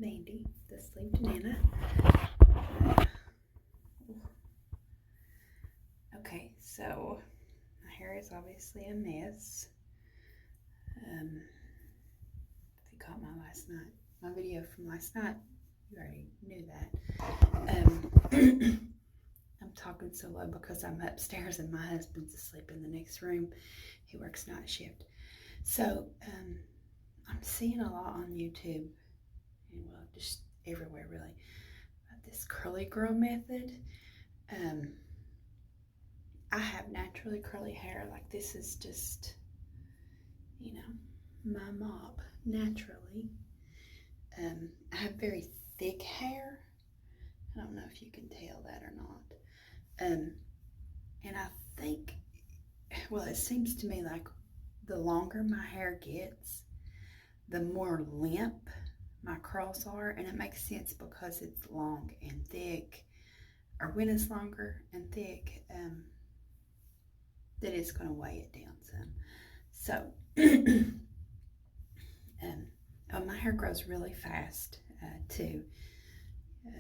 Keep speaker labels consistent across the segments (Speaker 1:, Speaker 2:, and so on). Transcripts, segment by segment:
Speaker 1: Mandy, the sleep Nana. Okay, so my hair is obviously a mess. If you caught my video from last night, you already knew that. I'm talking so low because I'm upstairs and my husband's asleep in the next room. He works night shift. So I'm seeing a lot on YouTube, and well, just everywhere really, about this curly girl method. I have naturally curly hair. Like, this is just, my mop naturally. I have very thick hair. I don't know if you can tell that or not. And I think, well, it seems to me like the longer my hair gets, the more limp my curls are, and it makes sense because it's long and thick, or when it's longer and thick, that it's going to weigh it down some. So, my hair grows really fast too. I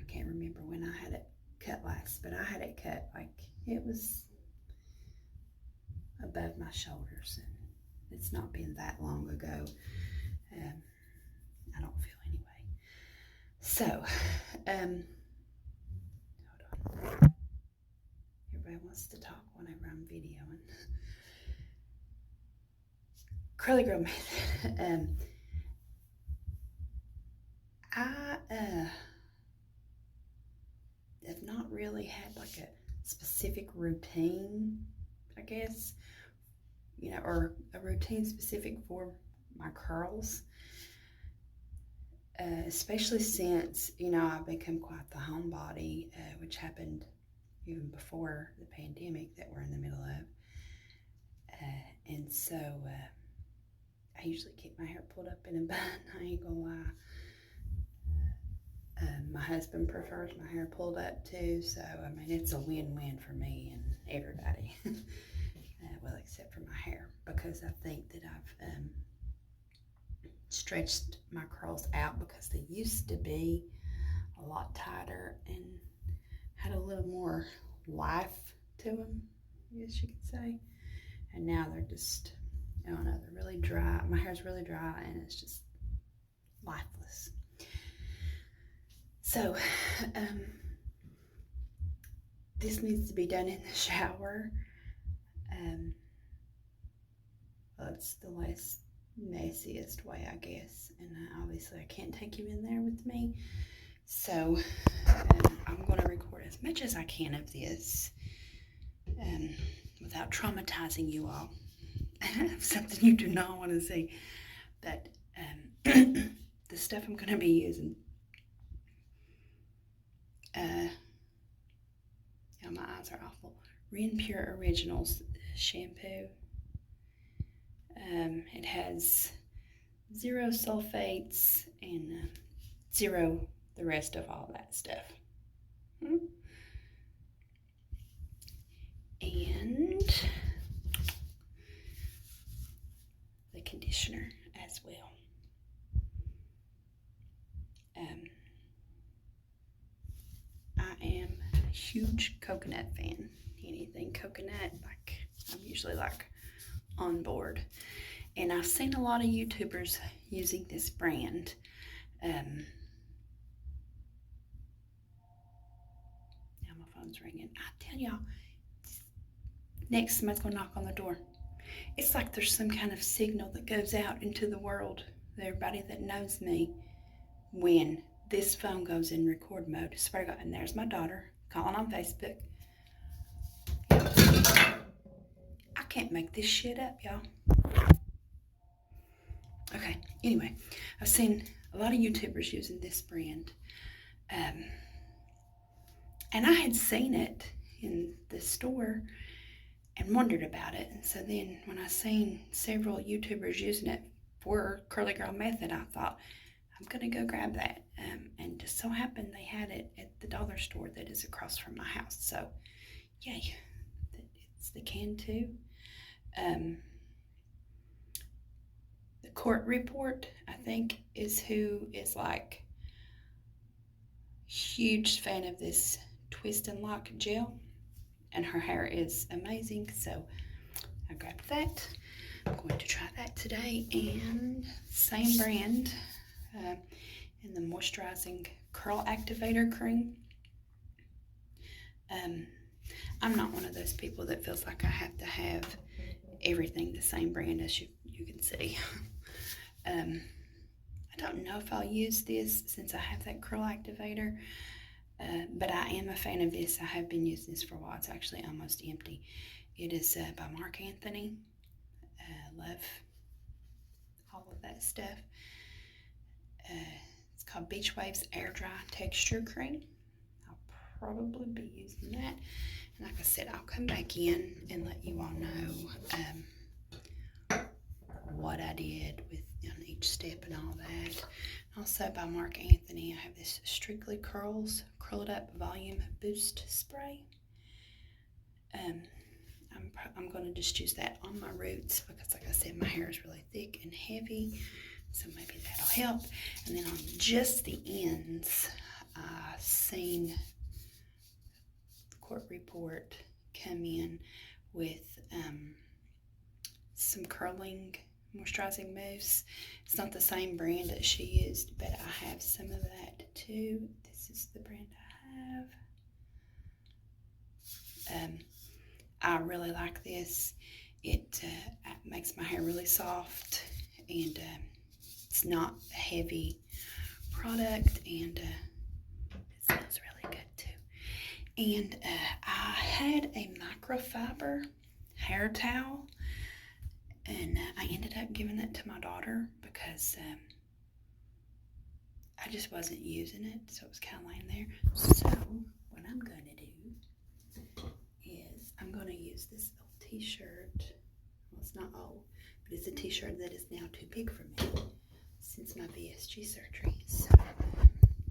Speaker 1: can't remember when I had it cut last, but I had it cut like it was above my shoulders, and it's not been that long ago. I don't feel anyway. So, hold on. Everybody wants to talk whenever I'm videoing. Curly girl method. I have not really had like a specific routine, I guess, or a routine specific for my curls. Especially since, I've become quite the homebody, which happened even before the pandemic that we're in the middle of. And so I usually keep my hair pulled up in a bun. I ain't gonna lie. My husband prefers my hair pulled up too, so I mean, it's a win-win for me and everybody. Well, except for my hair, because I think that I've stretched my curls out, because they used to be a lot tighter and had a little more life to them, I guess you could say. And now they're just, I don't know, they're really dry. My hair's really dry and it's just lifeless. So, this needs to be done in the shower. Well, it's the less messiest way, I guess, and obviously I can't take you in there with me, so I'm going to record as much as I can of this without traumatizing you all. Something you do not want to see. But the stuff I'm going to be using, my eyes are awful. Ren Pure Originals shampoo. It has 0 sulfates and 0 the rest of all that stuff. And the conditioner as well. I am a huge coconut fan. Anything coconut, like, I'm usually like on board. And I've seen a lot of YouTubers using this brand. Now my phone's ringing. I tell y'all, next somebody's gonna knock on the door. It's like there's some kind of signal that goes out into the world, everybody that knows me, when this phone goes in record mode. I swear to God. And there's my daughter calling on Facebook. I can't make this shit up, y'all. Okay, anyway, I've seen a lot of YouTubers using this brand. And I had seen it in the store and wondered about it. And so then when I seen several YouTubers using it for Curly Girl Method, I thought, I'm going to go grab that. And just so happened they had it at the dollar store that is across from my house. So, yay, it's the can too. The Court Report, I think, is who is like huge fan of this twist and lock gel, and her hair is amazing, so I grabbed that. I'm going to try that today, and same brand in the moisturizing curl activator cream. I'm not one of those people that feels like I have to have everything the same brand, as you can see. I don't know if I'll use this since I have that curl activator, but I am a fan of this. I have been using this for a while. It's actually almost empty. It is by Mark Anthony. Love all of that stuff. It's called Beach Waves Air Dry Texture Cream. I'll probably be using that. And like I said, I'll come back in and let you all know what I did with on each step and all that. Also by Mark Anthony, I have this Strictly Curls Curl It Up Volume Boost Spray. I'm going to just use that on my roots because, like I said, my hair is really thick and heavy, so maybe that'll help. And then on just the ends, I've seen Court Report come in with some curling moisturizing mousse. It's not the same brand that she used, but I have some of that too. This is the brand I have. I really like this. It makes my hair really soft, and it's not a heavy product, and it smells really good too. And I had a microfiber hair towel, and I ended up giving it to my daughter because I just wasn't using it, so it was kind of laying there. So what I'm going to do is I'm going to use this old t-shirt. Well, it's not old, but it's a t-shirt that is now too big for me since my VSG surgery. So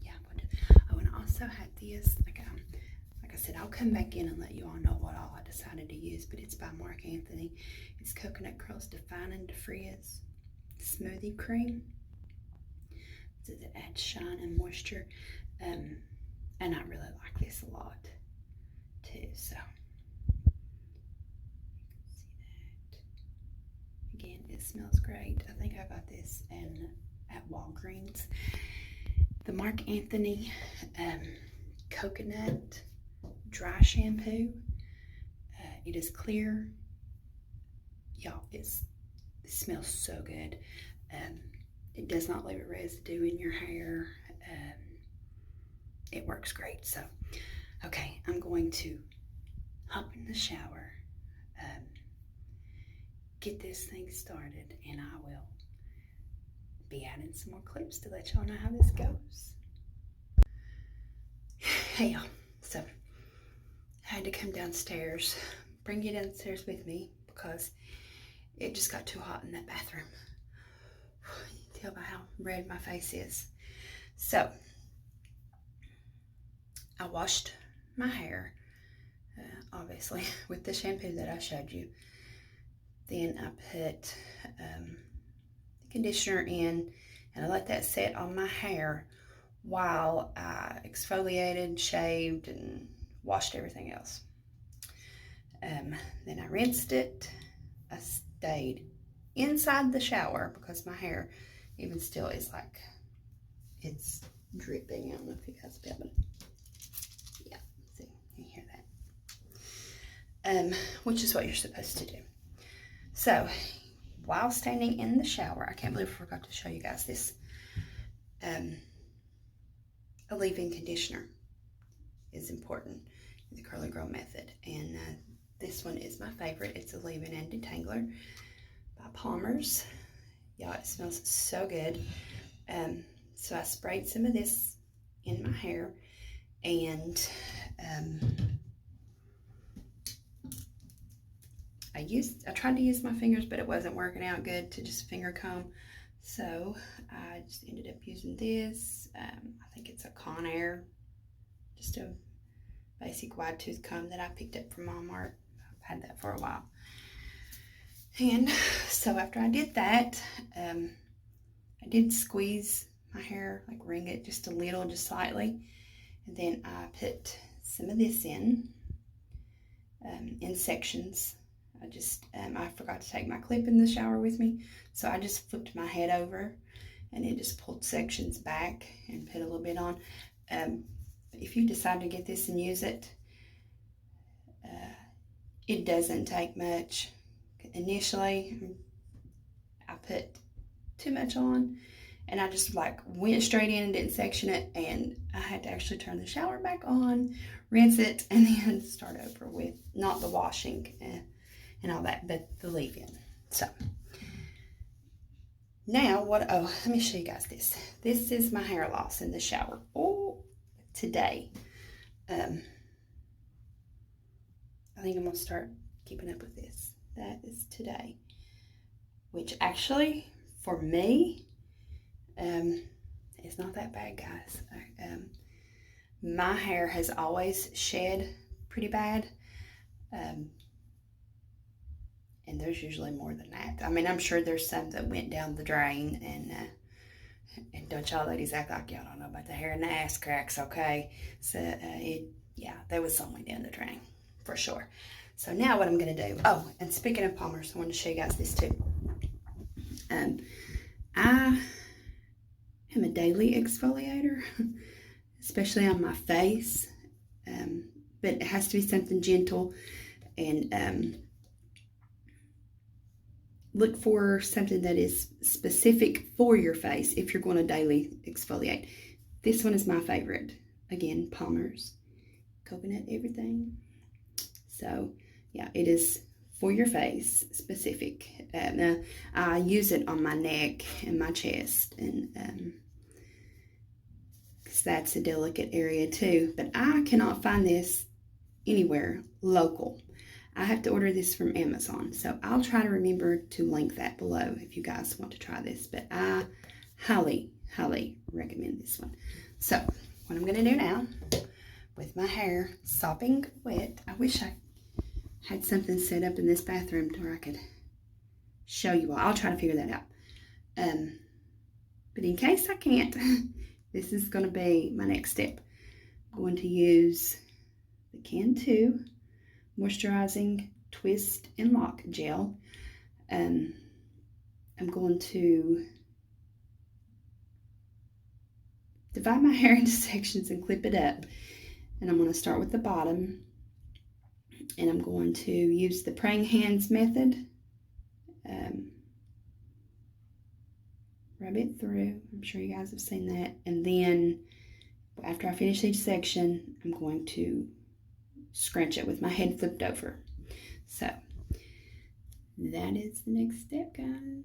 Speaker 1: yeah, I'm going to also have this. Like I said, I'll come back in and let you all know what all I decided to use, but it's by Mark Anthony. It's Coconut Curls Define and Defrizz Smoothie Cream. So it adds shine and moisture, and I really like this a lot too. So see that again, it smells great. I think I got this at Walgreens. The Mark Anthony coconut dry shampoo. It is clear, y'all. It smells so good. It does not leave a residue in your hair. It works great. So, okay, I'm going to hop in the shower, get this thing started, and I will be adding some more clips to let y'all know how this goes. Hey y'all, so I had to come downstairs, bring you downstairs with me because it just got too hot in that bathroom. You can tell by how red my face is. So I washed my hair, obviously, with the shampoo that I showed you. Then I put the conditioner in, and I let that set on my hair while I exfoliated, shaved, and washed everything else. Then I rinsed it. I stayed inside the shower because my hair even still is like, it's dripping. I don't know if you guys will be able to, yeah, see, you hear that. Which is what you're supposed to do. So, while standing in the shower, I can't believe I forgot to show you guys this. A leave-in conditioner is important in the curly grow method, and this one is my favorite. It's a leave-in and detangler by Palmer's. Y'all, it smells so good. So I sprayed some of this in my hair, and I tried to use my fingers, but it wasn't working out good to just finger comb. So I just ended up using this. I think it's a Conair, just a basic wide tooth comb that I picked up from Walmart. I've had that for a while. And so after I did that, I did squeeze my hair, like wring it just a little, just slightly. And then I put some of this in sections. I forgot to take my clip in the shower with me. So I just flipped my head over and it just pulled sections back and put a little bit on. If you decide to get this and use it, it doesn't take much. Initially, I put too much on and I just like went straight in and didn't section it, and I had to actually turn the shower back on, rinse it, and then start over with not the washing and all that, but the leave-in. So now let me show you guys this. This is my hair loss in the shower. Oh, today. I think I'm gonna start keeping up with this. That is today, which actually for me, it's not that bad, guys. My hair has always shed pretty bad, and there's usually more than that. I mean, I'm sure there's some that went down the drain, and don't y'all ladies act like y'all don't know about the hair and the ass cracks, okay? So there was some went down the drain for sure. So now what I'm gonna do, and speaking of Palmer's, I want to show you guys this too. I am a daily exfoliator, especially on my face, but it has to be something gentle, and look for something that is specific for your face if you're going to daily exfoliate. This one is my favorite. Again, Palmer's coconut everything. So yeah, it is for your face specific. Now I use it on my neck and my chest, and because that's a delicate area too. But I cannot find this anywhere local. I have to order this from Amazon, so I'll try to remember to link that below if you guys want to try this. But I highly, highly recommend this one. So what I'm going to do now, with my hair sopping wet, I wish I had something set up in this bathroom to where I could show you all. I'll try to figure that out. But in case I can't, this is going to be my next step. I'm going to use the Can 2 Moisturizing Twist and Lock Gel. I'm going to divide my hair into sections and clip it up. And I'm going to start with the bottom. And I'm going to use the praying hands method. Rub it through. I'm sure you guys have seen that. And then after I finish each section, I'm going to scrunch it with my head flipped over. So that is the next step, guys.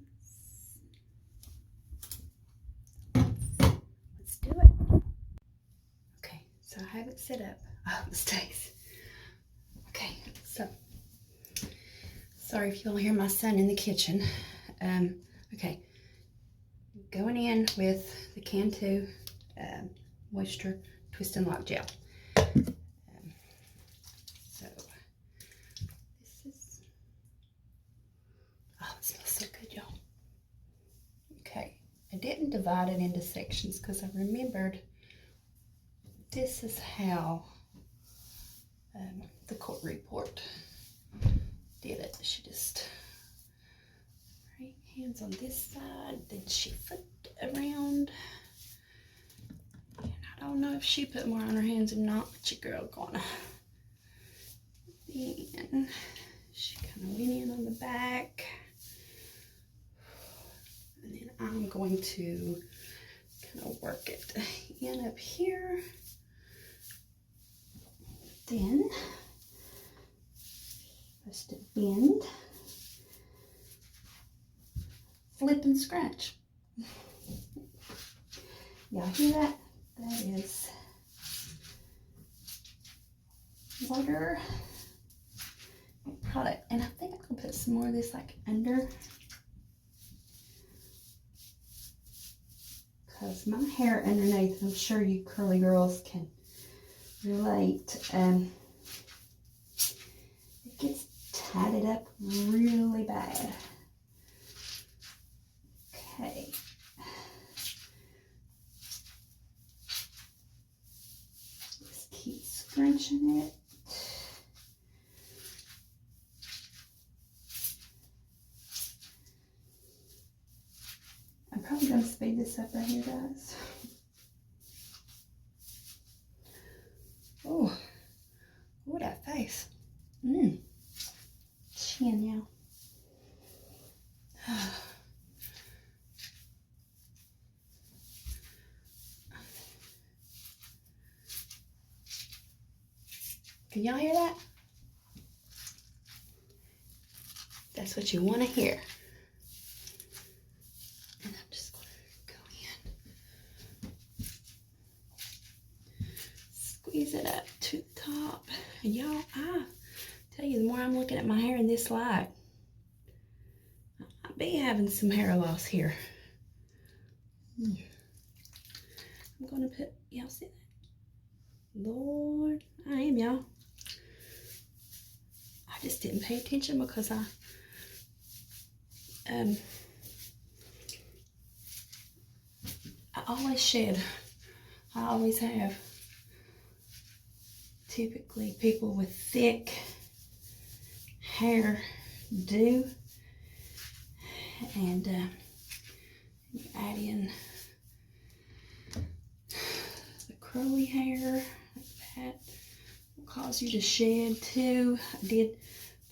Speaker 1: Let's do it. Okay, so I have it set up. Oh, mistakes. Okay, so sorry if you'll hear my son in the kitchen. Okay, going in with the Can 2 Moisture Twist and Lock Gel. It smells so good, y'all. Okay, I didn't divide it into sections because I remembered this is how the court report did it. She just right hands on this side, then she flipped it around. And I don't know if she put more on her hands or not, but your girl gonna. Then she kind of went in on the back. And then I'm going to kind of work it in up here. Then, just to bend, flip and scratch. Y'all hear that? That is water product. And I think I'm gonna put some more of this like under, because my hair underneath, I'm sure you curly girls can relate, it gets tied it up really bad. Okay. Just keep scrunching it. I'm probably going to speed this up right here, guys. Oh, look at that face. Chin, y'all. Can y'all hear that? That's what you want to hear. And I'm just going to go in. Squeeze it up to the top. And y'all, I tell you, the more I'm looking at my hair in this light, I'll be having some hair loss here. I'm going to put, y'all see that? Lord, I am, y'all. I just didn't pay attention because I always shed. I always have. Typically, people with thick hair do. And you add in the curly hair like that. Will cause you to shed too. I did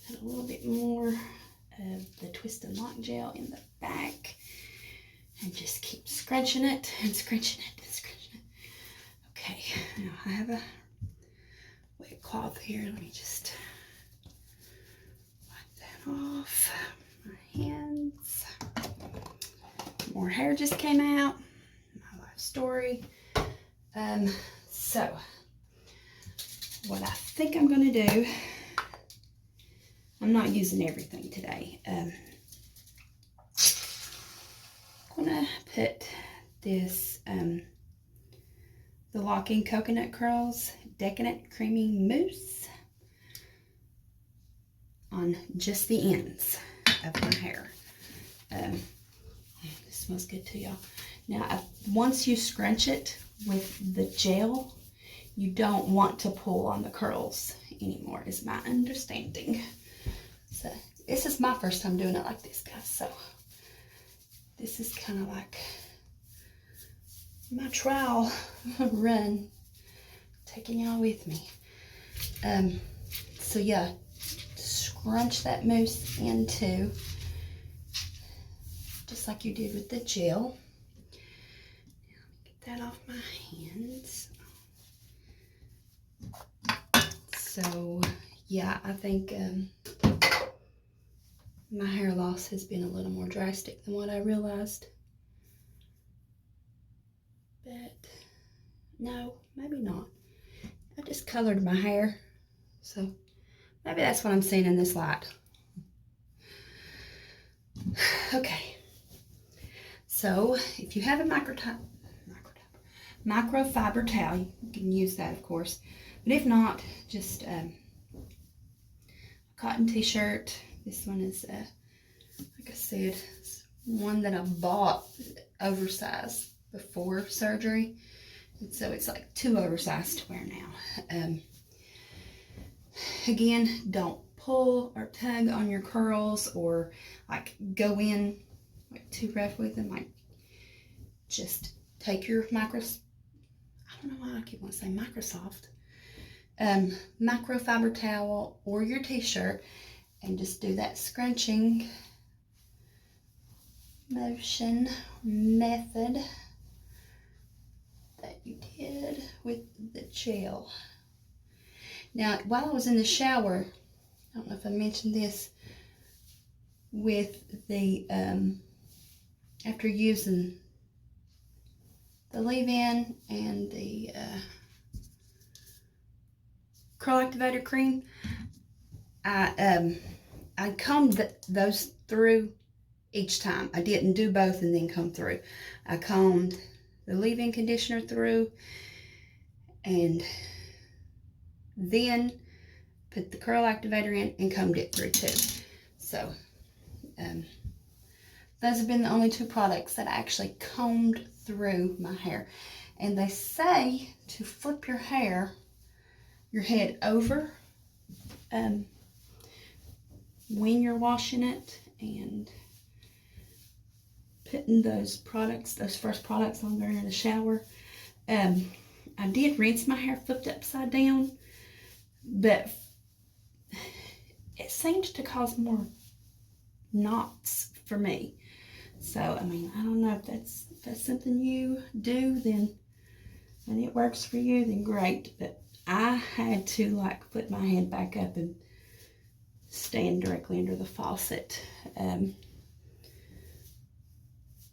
Speaker 1: put a little bit more of the twist and lock gel in the back and just keep scrunching it and scrunching it and scrunching it. Okay, now I have a wet cloth here. Let me just wipe that off my hands. More hair just came out. My life story. So what I think I'm going to do, I'm not using everything today. I'm going to put this, the Lock-In Coconut Curls Decadent Creamy Mousse on just the ends of my hair. This smells good too, y'all. Now, once you scrunch it with the gel, you don't want to pull on the curls anymore, is my understanding. So this is my first time doing it like this, guys. So this is kind of like my trial run, taking y'all with me. So yeah, scrunch that mousse into, just like you did with the gel. Now, let me get that off my hands. So yeah, I think my hair loss has been a little more drastic than what I realized. But no, maybe not. I just colored my hair, so maybe that's what I'm seeing in this light. Okay, so if you have a microfiber towel, you can use that, of course. But if not, just a cotton t-shirt. This one is, like I said, it's one that I bought oversized before surgery. And so it's like too oversized to wear now. Again, don't pull or tug on your curls or like go in like too rough with them. Like just take your I don't know why I keep wanting to say Microsoft. Microfiber towel or your t-shirt and just do that scrunching motion method that you did with the gel. Now, while I was in the shower, I don't know if I mentioned this, with the, after using the leave-in and the curl activator cream, I combed those through each time. I didn't do both and then come through. I combed the leave-in conditioner through and then put the curl activator in, and combed it through too. So those have been the only 2 products that I actually combed through my hair. And they say to flip your head over when you're washing it and putting those first products on there in the shower. I did rinse my hair flipped upside down, but it seemed to cause more knots for me. So, I mean, I don't know if that's something you do, then and it works for you, then great. But I had to like flip my head back up and stand directly under the faucet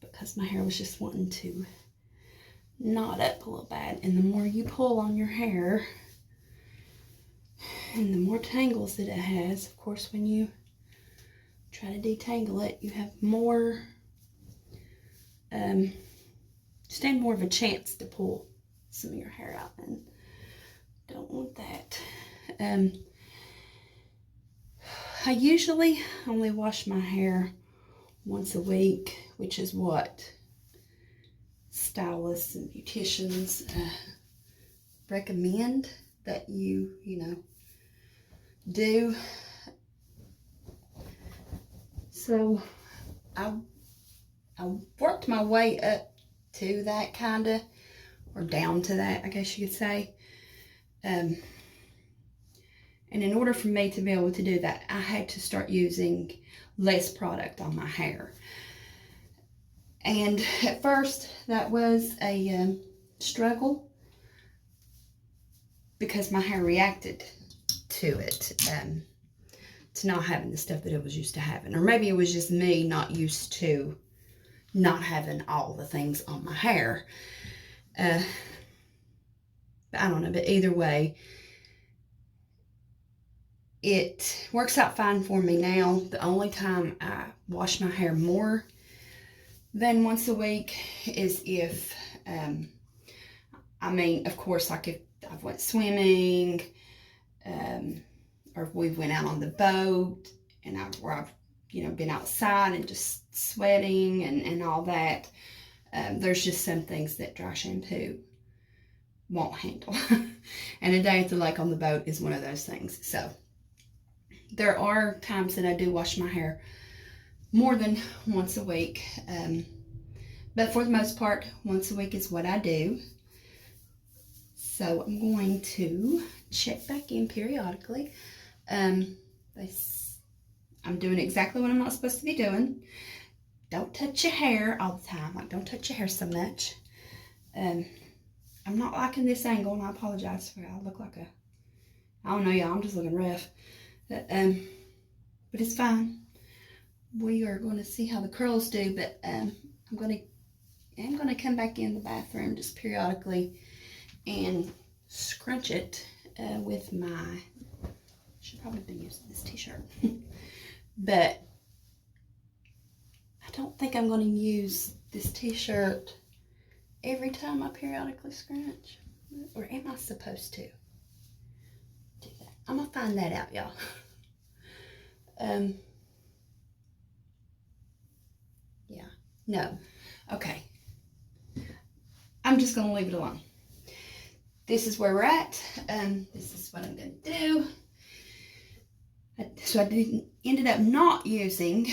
Speaker 1: because my hair was just wanting to knot up a little bad. And the more you pull on your hair and the more tangles that it has, of course, when you try to detangle it, you have more stand more of a chance to pull some of your hair out, and don't want that. I usually only wash my hair once a week, which is what stylists and beauticians recommend that you do. So I worked my way up to that kind of, or down to that, I guess you could say. And in order for me to be able to do that, I had to start using less product on my hair. And at first, that was a struggle because my hair reacted to it, to not having the stuff that it was used to having. Or maybe it was just me not used to not having all the things on my hair. But I don't know, but either way, it works out fine for me now. The only time I wash my hair more than once a week is if, I mean, of course, like if I've went swimming, or if we went out on the boat and I've been outside and just sweating and all that. There's just some things that dry shampoo won't handle. And a day at the lake on the boat is one of those things. So there are times that I do wash my hair more than once a week. But for the most part, once a week is what I do. So I'm going to check back in periodically. I'm doing exactly what I'm not supposed to be doing. Don't touch your hair all the time. Like, don't touch your hair so much. I'm not liking this angle, and I apologize for it. I look like I don't know, y'all. I'm just looking rough. But it's fine. We are going to see how the curls do. But I'm going to come back in the bathroom just periodically and scrunch it with my. Should probably be using this t-shirt. But I don't think I'm going to use this t-shirt every time I periodically scrunch. Or am I supposed to do that? I'm going to find that out, y'all. Yeah. No. Okay. I'm just going to leave it alone. This is where we're at. This is what I'm going to do. So I ended up not using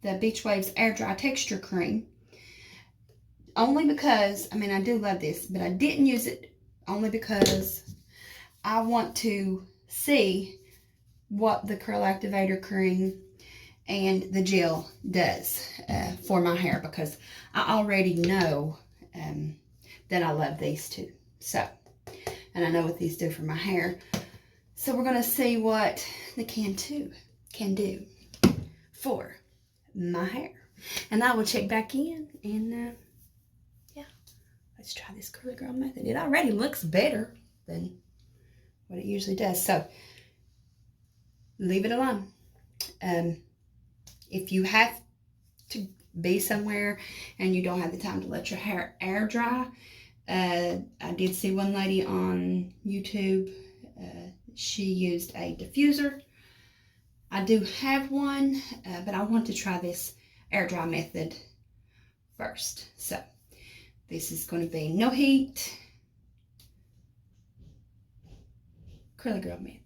Speaker 1: the Beach Waves Air Dry Texture Cream. Only because, I mean, I do love this, but I didn't use it only because I want to see what the Curl Activator Cream and the gel does for my hair, because I already know that I love these two. So, and I know what these do for my hair. So we're going to see what the can do for my hair. And I will check back in and yeah, let's try this curly girl method. It already looks better than what it usually does. So leave it alone. If you have to be somewhere and you don't have the time to let your hair air dry, I did see one lady on YouTube. she used a diffuser. I do have one, but I want to try this air dry method first. So this is going to be no heat, curly girl method.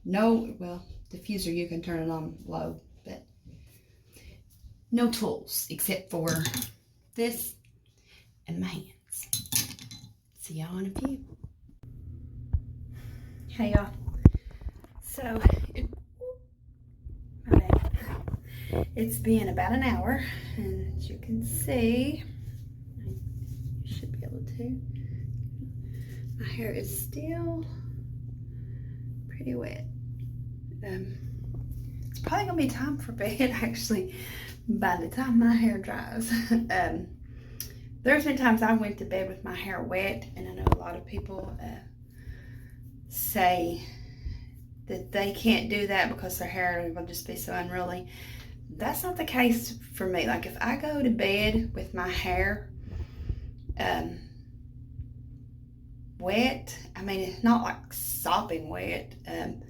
Speaker 1: No, well, diffuser, you can turn it on low, but no tools except for this and my hands. See y'all in a few. Hey y'all. So my bad. It's been about an hour, and as you can see, you should be able to. My hair is still pretty wet. It's probably gonna be time for bed actually by the time my hair dries. There's been times I went to bed with my hair wet, and I know a lot of people say that they can't do that because their hair will just be so unruly. That's not the case for me. Like if I go to bed with my hair wet, I mean it's not like sopping wet, and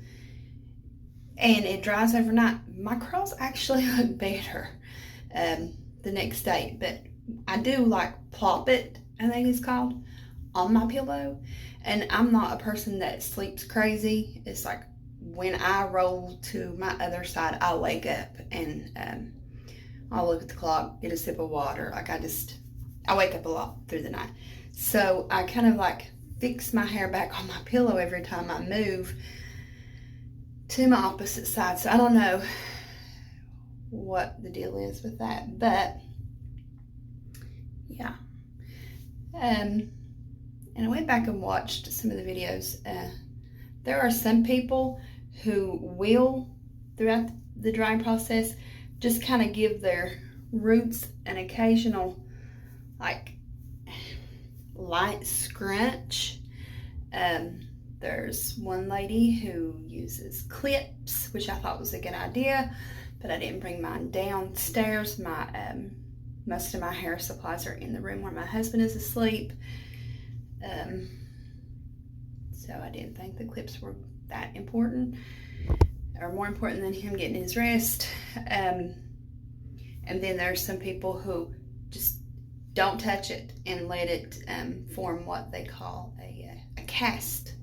Speaker 1: it dries overnight, my curls actually look better the next day. But I do like plop it, I think it's called, on my pillow. And I'm not a person that sleeps crazy. It's like when I roll to my other side, I'll wake up and I'll look at the clock, get a sip of water. Like I wake up a lot through the night. So I kind of like fix my hair back on my pillow every time I move to my opposite side. So I don't know what the deal is with that, but yeah. And I went back and watched some of the videos. There are some people who will, throughout the drying process, just kind of give their roots an occasional, like, light scrunch. There's one lady who uses clips, which I thought was a good idea, but I didn't bring mine downstairs. Most of my hair supplies are in the room where my husband is asleep. So I didn't think the clips were that important, or more important than him getting his rest. And then there's some people who just don't touch it and let it form what they call a cast.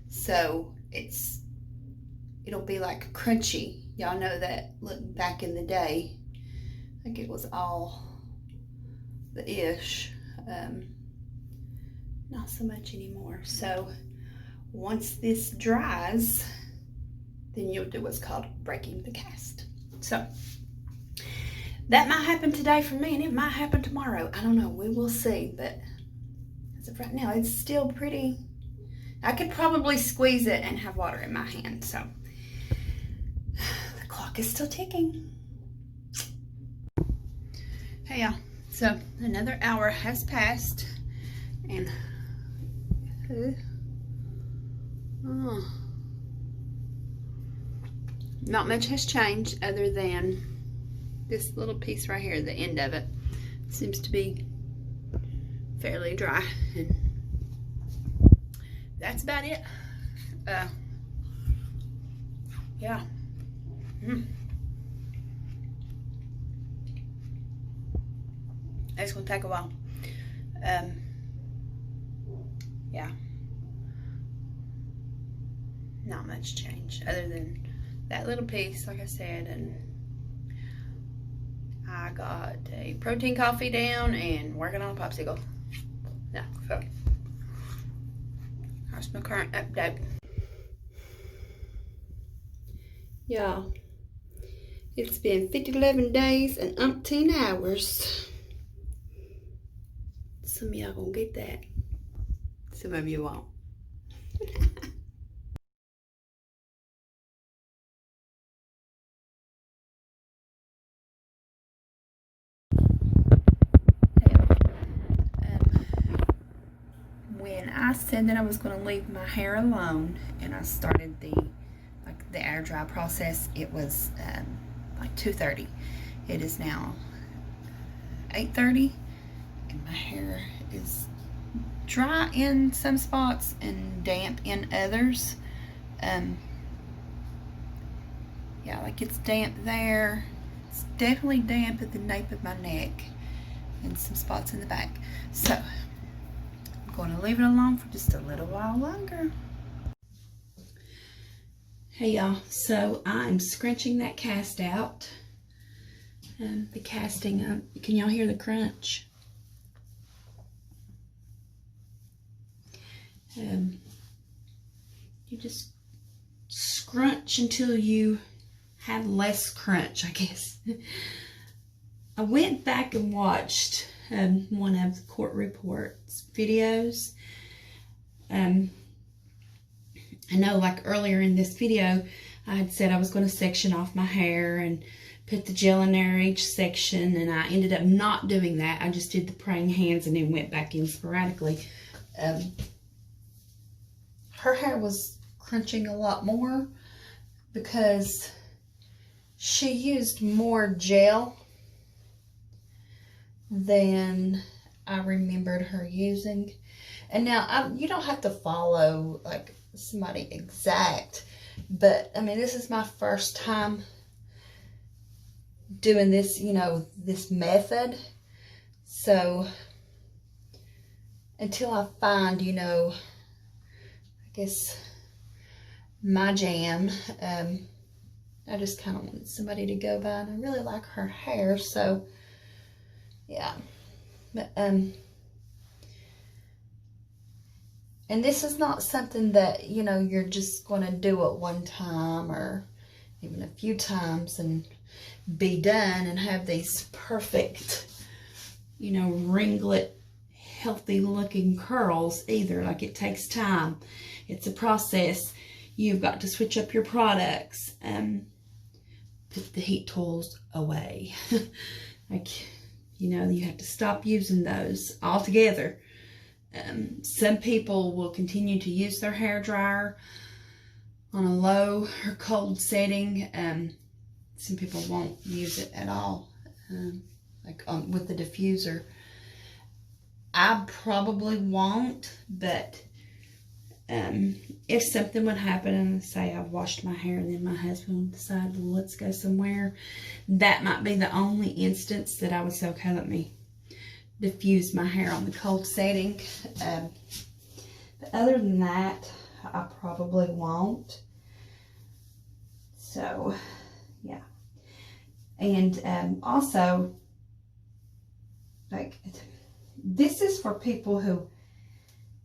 Speaker 1: So it'll be like crunchy. Y'all know that, look, back in the day, like it was all the ish. Not so much anymore. So once this dries, then you'll do what's called breaking the cast. So that might happen today for me, and it might happen tomorrow. I don't know. We will see. But as of right now, it's still pretty. I could probably squeeze it and have water in my hand. So the clock is still ticking. Hey y'all. So another hour has passed, and not much has changed other than this little piece right here. The end of it seems to be fairly dry, and that's about it. Yeah. It's gonna take a while. Yeah. Not much change other than that little piece, like I said, and I got a protein coffee down and working on a popsicle. Yeah, so that's my current update. Y'all, it's been 11 days and umpteen hours. Some of y'all gonna get that. Some of you won't. When I said that I was going to leave my hair alone and I started the air dry process, it was like 2:30. It is now 8:30, and my hair is dry in some spots and damp in others. Yeah, like it's damp there. It's definitely damp at the nape of my neck and some spots in the back. So I'm going to leave it alone for just a little while longer. Hey y'all, so I'm scrunching that cast out. The casting, can y'all hear the crunch? You just scrunch until you have less crunch, I guess. I went back and watched one of the court reports videos. I know like earlier in this video, I had said I was going to section off my hair and put the gel in there each section, and I ended up not doing that. I just did the praying hands and then went back in sporadically. Her hair was crunching a lot more because she used more gel than I remembered her using. And now, you don't have to follow like somebody exact, but I mean, this is my first time doing this, you know, this method. So until I find, you know, I guess my jam, I just kind of wanted somebody to go by, and I really like her hair, so yeah. But and this is not something that, you know, you're just going to do it one time or even a few times and be done and have these perfect, you know, ringlet, healthy looking curls either. Like, it takes time. It's a process. You've got to switch up your products. Put the heat tools away. Like, you know, you have to stop using those altogether. Some people will continue to use their hair dryer on a low or cold setting. Some people won't use it at all, like with the diffuser. I probably won't, but if something would happen and say I've washed my hair and then my husband would decide, well, let's go somewhere, that might be the only instance that I would say, okay, let me diffuse my hair on the cold setting. But other than that, I probably won't. So, yeah. And also, like, this is for people who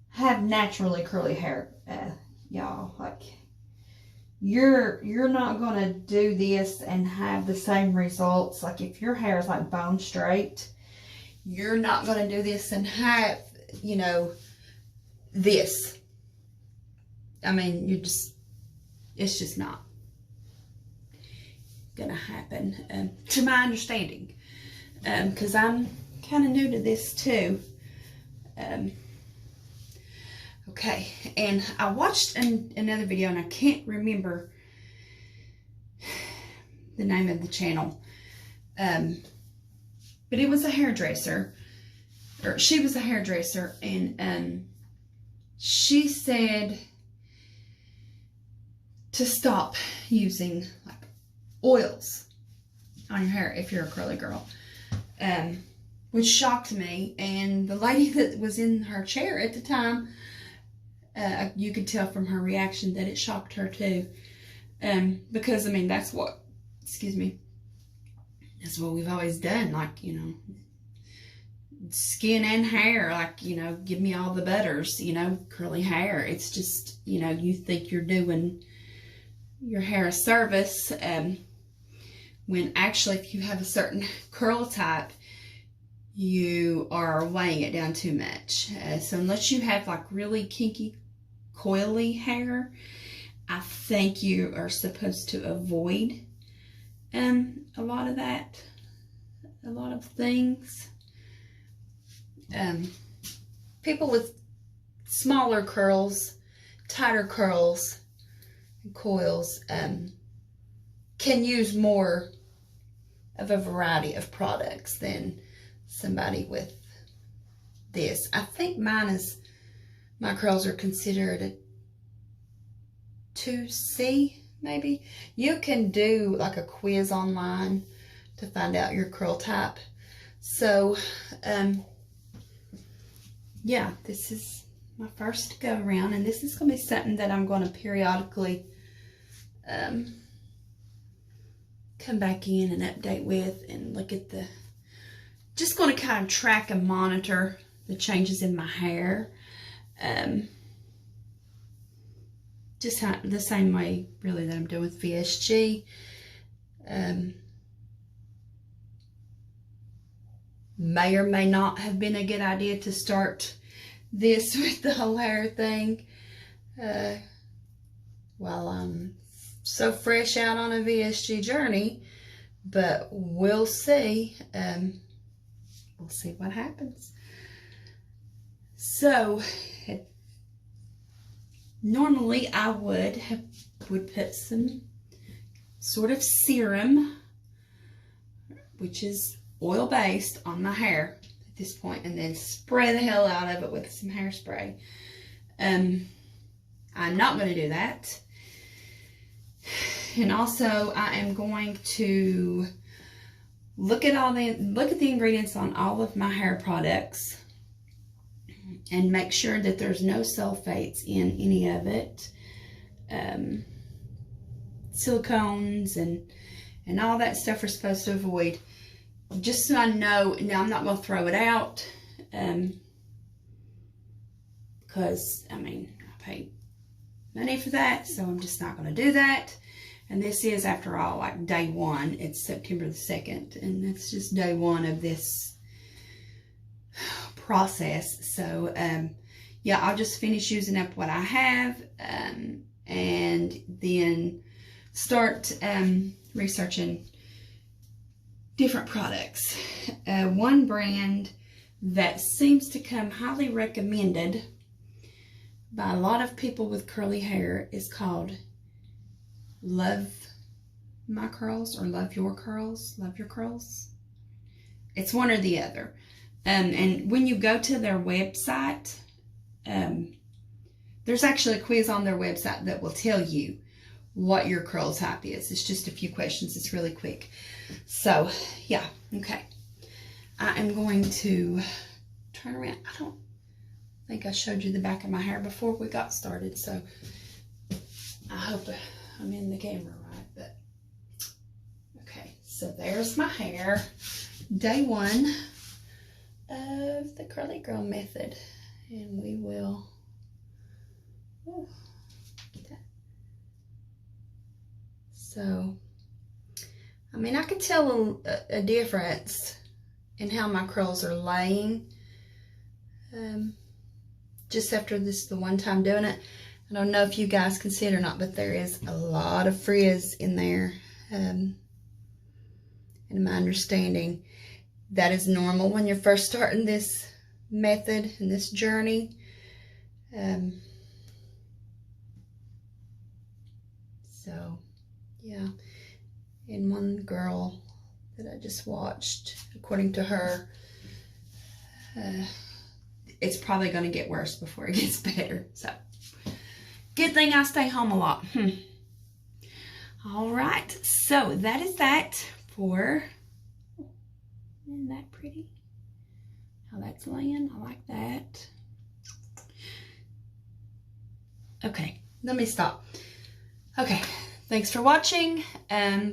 Speaker 1: have naturally curly hair, y'all. Like, you're not gonna do this and have the same results. Like, if your hair is like bone straight, you're not gonna do this and have, you know, this. I mean, it's just not gonna happen, to my understanding, because I'm kind of new to this too. Okay, and I watched another video, and I can't remember the name of the channel, but it was a hairdresser, or she was a hairdresser, and she said to stop using like oils on your hair if you're a curly girl, which shocked me. And the lady that was in her chair at the time, you could tell from her reaction that it shocked her too, because I mean, that's what we've always done. Like, you know, skin and hair, like, you know, give me all the butters, you know, curly hair. It's just, you know, you think you're doing your hair a service, when actually, if you have a certain curl type, you are weighing it down too much. So unless you have like really kinky, coily hair, I think you are supposed to avoid a lot of that, a lot of things. People with smaller curls, tighter curls, and coils can use more of a variety of products than somebody with this. I think my curls are considered 2C maybe. You can do like a quiz online to find out your curl type. So yeah, this is my first go around, and this is going to be something that I'm going to periodically come back in and update with and look at the, just going to kind of track and monitor the changes in my hair. Just the same way really that I'm doing with VSG. May or may not have been a good idea to start this with the whole hair thing while I'm so fresh out on a VSG journey, but we'll see. We'll see what happens. So normally I would put some sort of serum, which is oil-based, on my hair at this point, and then spray the hell out of it with some hairspray. I'm not going to do that. And also I am going to look at the ingredients on all of my hair products and make sure that there's no sulfates in any of it. Silicones and all that stuff we're supposed to avoid. Just so I know. Now I'm not going to throw it out because I mean I paid money for that, so I'm just not going to do that. And this is, after all, like day one. It's September the 2nd, and that's just day one of this process. So yeah, I'll just finish using up what I have and then start researching different products. One brand that seems to come highly recommended by a lot of people with curly hair is called Love My Curls, or Love Your Curls. Love Your Curls. It's one or the other. And when you go to their website, there's actually a quiz on their website that will tell you what your curl type is. It's just a few questions. It's really quick. So yeah, okay. I am going to turn around. I don't think I showed you the back of my hair before we got started, so I hope I'm in the camera right. But okay, so there's my hair. Day one of the curly girl method, and we will so I mean, I can tell a difference in how my curls are laying just after this the one time doing it. I don't know if you guys can see it or not, but there is a lot of frizz in there. In my understanding, that is normal when you're first starting this method and this journey. So yeah, and one girl that I just watched, according to her, it's probably going to get worse before it gets better. So good thing I stay home a lot. All right, so that is that for, isn't that pretty? How that's laying, I like that. Okay, let me stop. Okay, thanks for watching.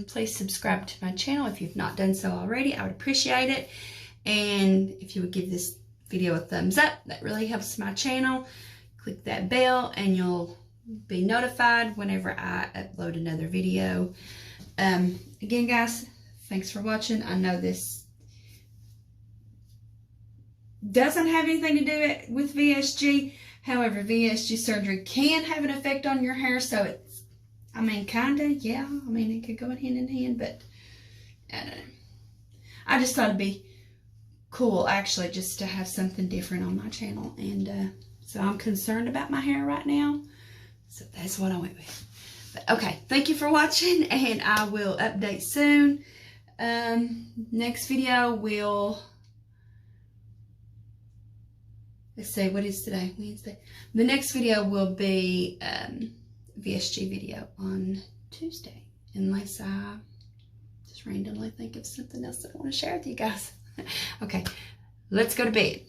Speaker 1: Please subscribe to my channel if you've not done so already. I would appreciate it. And if you would give this video a thumbs up, that really helps my channel. Click that bell and you'll be notified whenever I upload another video. Again, guys, thanks for watching. I know this doesn't have anything to do with VSG. However, VSG surgery can have an effect on your hair, so it's, I mean, kind of, yeah. I mean, it could go hand in hand, but I don't know. I just thought it'd be cool, actually, just to have something different on my channel. And so I'm concerned about my hair right now. So that's what I went with. But, okay, thank you for watching, and I will update soon. Next video will... Let's see, what is today? Wednesday. The next video will be VSG video on Tuesday, unless I just randomly think of something else that I want to share with you guys. Okay, let's go to bed.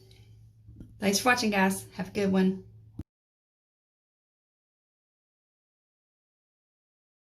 Speaker 1: Thanks for watching, guys. Have a good one.